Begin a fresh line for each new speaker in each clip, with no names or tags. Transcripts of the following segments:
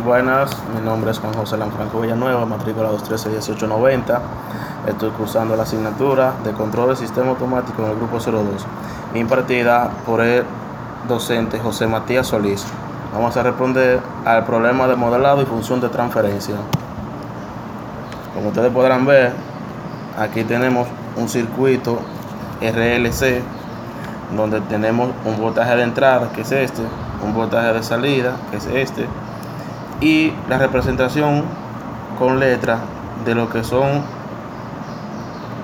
Buenas, mi nombre es Juan José Lanfranco Villanueva, matrícula 213-1890. Estoy cursando la asignatura de control del sistema automático en el grupo 02, impartida por el docente José Matías Solís. Vamos a responder al problema de modelado y función de transferencia. Como ustedes podrán ver, aquí tenemos un circuito RLC donde tenemos un voltaje de entrada, que es este, un voltaje de salida, que es este, y la representación con letras de lo que son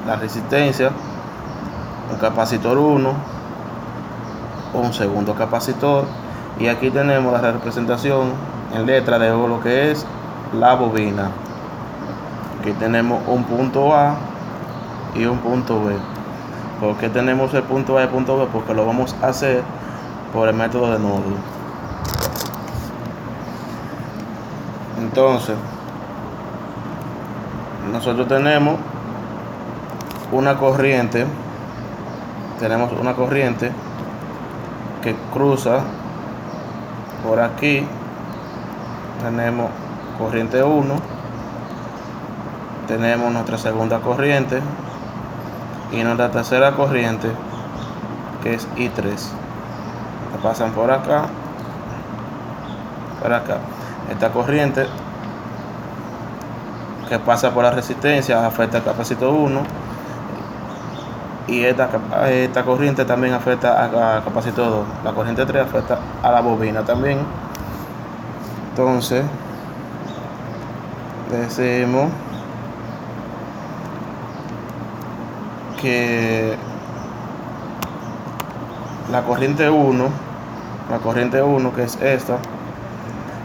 la resistencia, un capacitor 1, un segundo capacitor, y aquí tenemos la representación en letra de lo que es la bobina. Aquí tenemos un punto A y un punto B. ¿Por qué tenemos el punto A y el punto B? Porque lo vamos a hacer por el método de nódulo. Entonces, nosotros tenemos una corriente que cruza por aquí. Tenemos corriente 1, tenemos nuestra segunda corriente y nuestra tercera corriente, que es I3. La pasan por acá. Esta corriente que pasa por la resistencia afecta al capacitor 1, y esta corriente también afecta al capacitor 2. La corriente 3 afecta a la bobina también. Entonces decimos que la corriente 1, que es esta,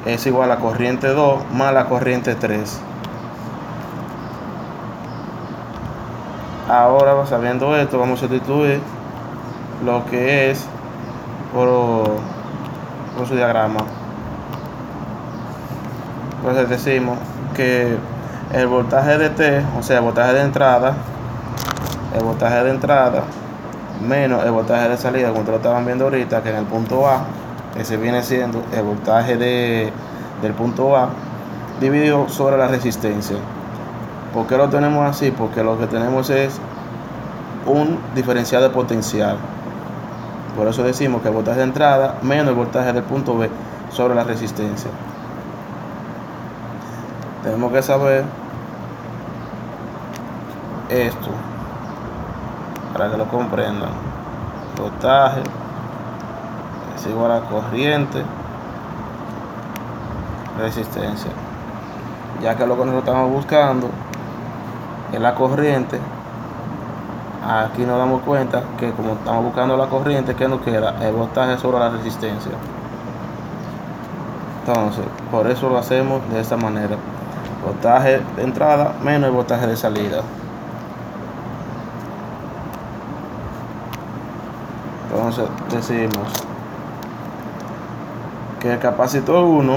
es igual a la corriente 2 más la corriente 3. Ahora, sabiendo esto, vamos a sustituir lo que es por su diagrama. Entonces decimos que el voltaje de T, o sea, el voltaje de entrada menos el voltaje de salida, como ustedes lo estaban viendo ahorita, que en el punto A, ese viene siendo el voltaje del punto A, dividido sobre la resistencia. ¿Por qué lo tenemos así? Porque lo que tenemos es un diferencial de potencial. Por eso decimos que el voltaje de entrada menos el voltaje del punto B sobre la resistencia. Tenemos que saber esto para que lo comprendan. Voltaje es igual a corriente, resistencia. Ya que lo que nosotros estamos buscando es la corriente, aquí nos damos cuenta que como estamos buscando la corriente, ¿qué nos queda? El voltaje sobre la resistencia. Entonces, por eso lo hacemos de esta manera: voltaje de entrada menos el voltaje de salida. Entonces decimos que el capacitor 1,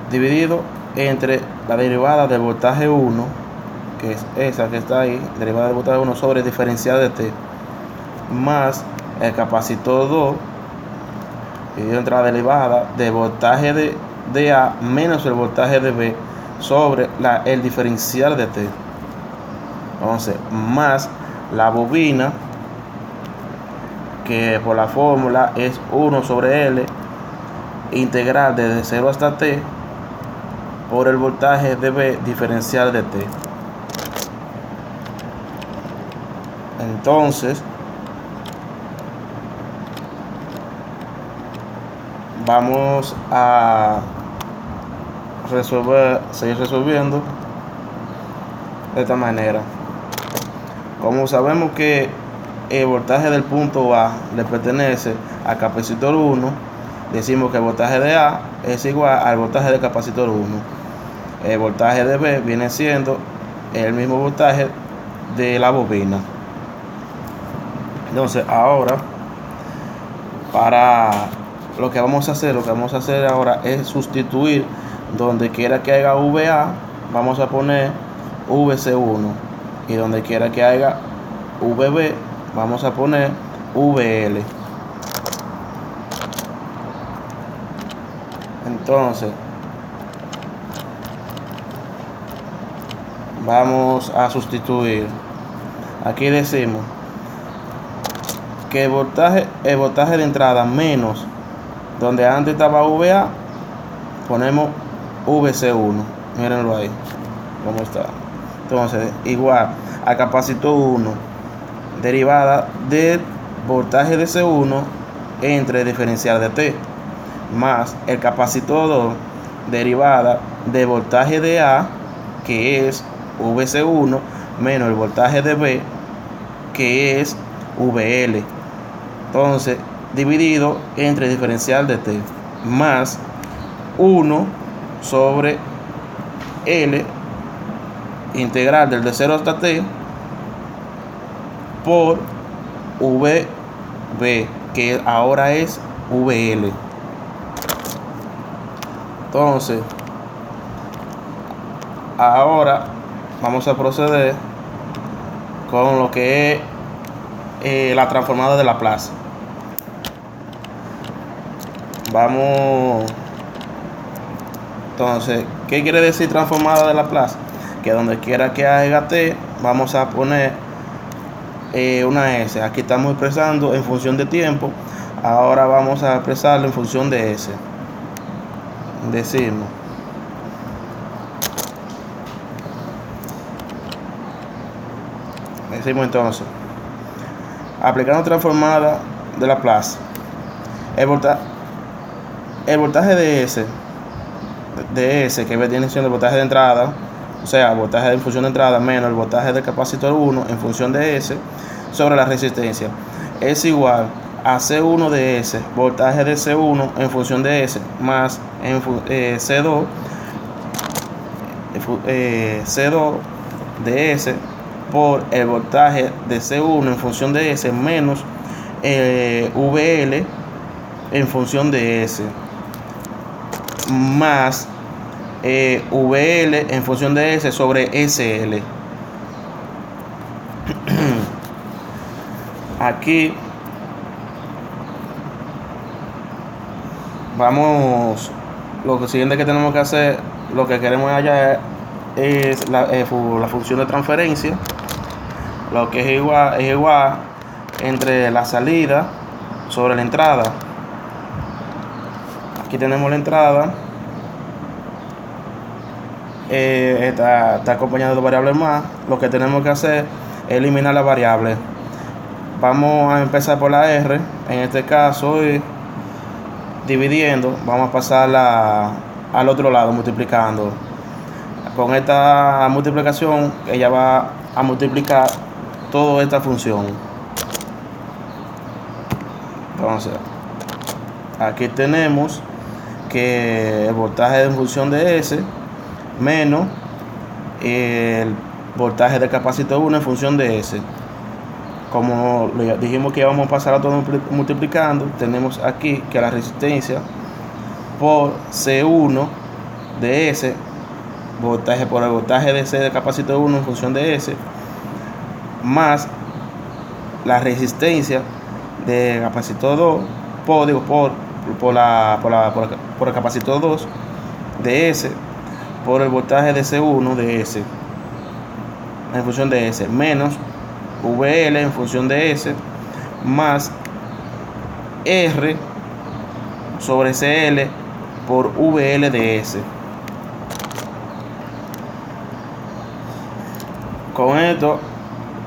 dividido entre la derivada del voltaje 1, que es esa que está ahí, derivada del voltaje 1 sobre el diferencial de T, más el capacitor 2, dividido entre la derivada del voltaje de A menos el voltaje de B sobre el diferencial de T. Entonces, más la bobina, que por la fórmula es 1 sobre L integral desde 0 hasta T por el voltaje de B diferencial de T. Entonces vamos a seguir resolviendo de esta manera. Como sabemos que el voltaje del punto A le pertenece al capacitor 1, decimos que el voltaje de A es igual al voltaje del capacitor 1. El voltaje de B viene siendo el mismo voltaje de la bobina. Entonces ahora, para lo que vamos a hacer ahora es sustituir donde quiera que haya VA, vamos a poner VC1, y donde quiera que haya VB, vamos a poner VL. Entonces vamos a sustituir. Aquí decimos que el voltaje de entrada menos donde antes estaba VA, ponemos VC1. Mírenlo ahí cómo está. Entonces igual a capacitor 1 derivada del voltaje de C1 entre diferencial de T, más el capacitor 2 derivada del voltaje de A, que es VC1, menos el voltaje de B, que es VL. Entonces dividido entre diferencial de T, más 1 sobre L integral del de 0 hasta T por VB, que ahora es VL. Entonces ahora vamos a proceder con lo que es la transformada de Laplace. Vamos. Entonces, ¿qué quiere decir transformada de Laplace? Que donde quiera que haya T, vamos a poner una S. Aquí estamos expresando en función de tiempo. Ahora vamos a expresarlo en función de S. Decimos entonces, aplicando transformada de Laplace, el voltaje de S, que viene siendo el voltaje de entrada, o sea, el voltaje en función de entrada menos el voltaje del capacitor 1 en función de S sobre la resistencia, es igual a C1 de S, voltaje de C1 en función de S, más C2 de S por el voltaje de C1 en función de S menos VL en función de S, más VL en función de S sobre SL. Aquí vamos, lo siguiente que tenemos que hacer, lo que queremos hallar es la función de transferencia, lo que es igual entre la salida sobre la entrada. Aquí tenemos la entrada, está acompañado de variables más. Lo que tenemos que hacer es eliminar la variable. Vamos a empezar por la R, en este caso, y dividiendo, vamos a pasarla al otro lado multiplicando. Con esta multiplicación ella va a multiplicar toda esta función. Entonces aquí tenemos que el voltaje en función de S menos el voltaje del capacitor 1 en función de S. Como dijimos que íbamos a pasar a todo multiplicando, tenemos aquí que la resistencia por C1 de S, voltaje por el voltaje de C del capacitor 1 en función de S, más la resistencia de capacitor 2 por el capacitor 2 de S por el voltaje de C1 de S en función de S, menos VL en función de S, más R sobre CL por VL de S. Con esto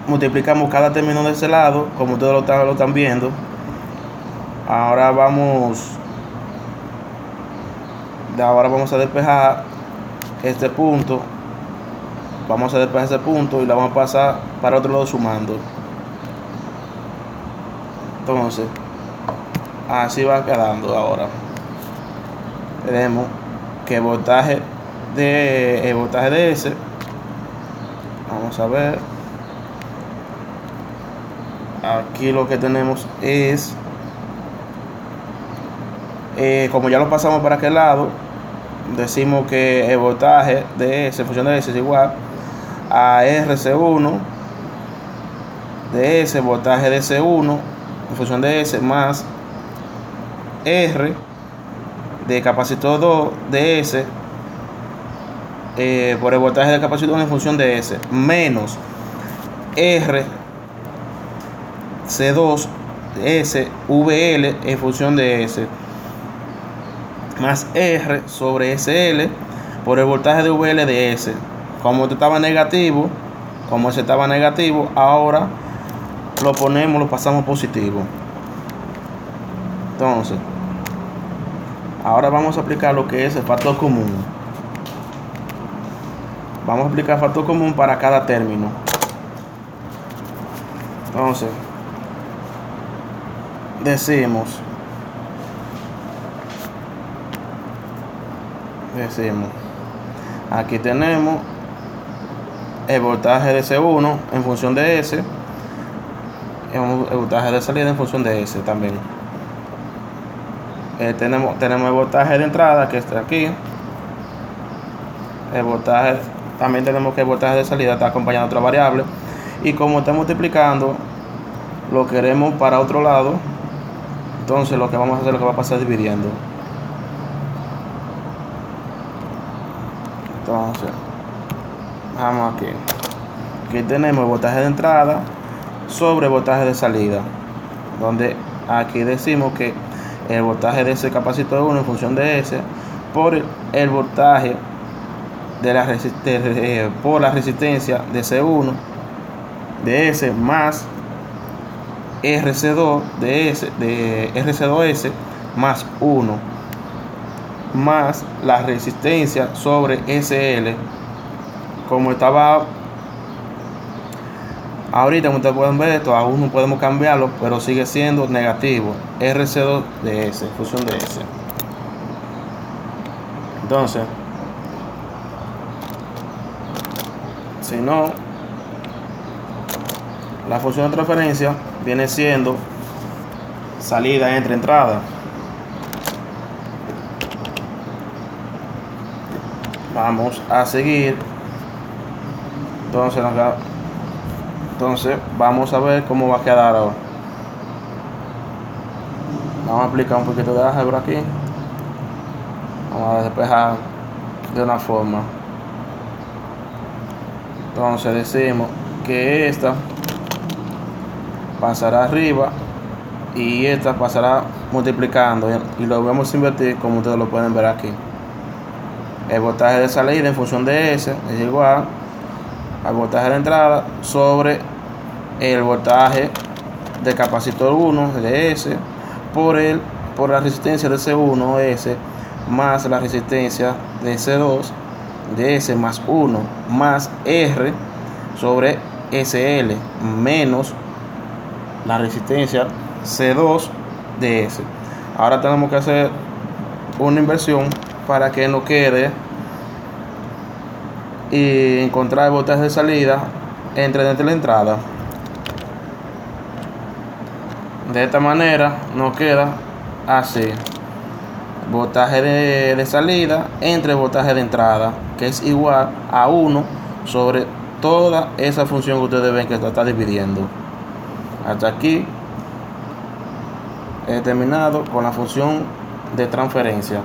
multiplicamos cada término de ese lado, como ustedes lo están viendo. Ahora vamos a despejar este punto. Vamos a despejar ese punto y la vamos a pasar para otro lado sumando. Entonces así va quedando. Ahora tenemos que el voltaje de S, vamos a ver, aquí lo que tenemos es, como ya lo pasamos para aquel lado, decimos que el voltaje de S en función de S es igual a RC1 de S, voltaje de C1 en función de S, más R de capacitor 2 de S por el voltaje del capacitor 1 en función de S menos R C2 S VL en función de S más R sobre SL por el voltaje de VL de S. Como este estaba negativo, como ese estaba negativo, ahora lo pasamos positivo. Entonces, ahora vamos a aplicar lo que es el factor común. Vamos a aplicar factor común para cada término. Entonces, decimos aquí tenemos el voltaje de C1 en función de S, el voltaje de salida en función de S también. Tenemos el voltaje de entrada que está aquí, el voltaje, también tenemos que el voltaje de salida está acompañado de otra variable, y como está multiplicando lo queremos para otro lado, entonces lo que vamos a hacer es lo que va a pasar dividiendo. Entonces, vamos aquí tenemos el voltaje de entrada sobre el voltaje de salida, donde aquí decimos que el voltaje de ese capacitor 1 en función de S por el voltaje de por la resistencia de C1 de S más RC2 de S de RC2S más 1 más la resistencia sobre SL, como estaba ahorita, como ustedes pueden ver, esto aún no podemos cambiarlo, pero sigue siendo negativo, RC2 de S, función de S. Entonces, si no, la función de transferencia viene siendo salida entre entrada. Vamos a seguir. Entonces vamos a ver cómo va a quedar ahora. Vamos a aplicar un poquito de álgebra aquí. Vamos a despejar de una forma. Entonces decimos que esta pasará arriba y esta pasará multiplicando, y lo vamos a invertir como ustedes lo pueden ver aquí. El voltaje de salida en función de S es igual al voltaje de entrada sobre el voltaje de capacitor 1 de S por la resistencia de C1 S más la resistencia de C2 de S más 1 más R sobre SL menos la resistencia C2 de S. Ahora tenemos que hacer una inversión para que no quede y encontrar el voltaje de salida entre la entrada. De esta manera nos queda así: voltaje de salida entre voltaje de entrada, que es igual a 1 sobre toda esa función que ustedes ven que está dividiendo. Hasta aquí he terminado con la función de transferencia.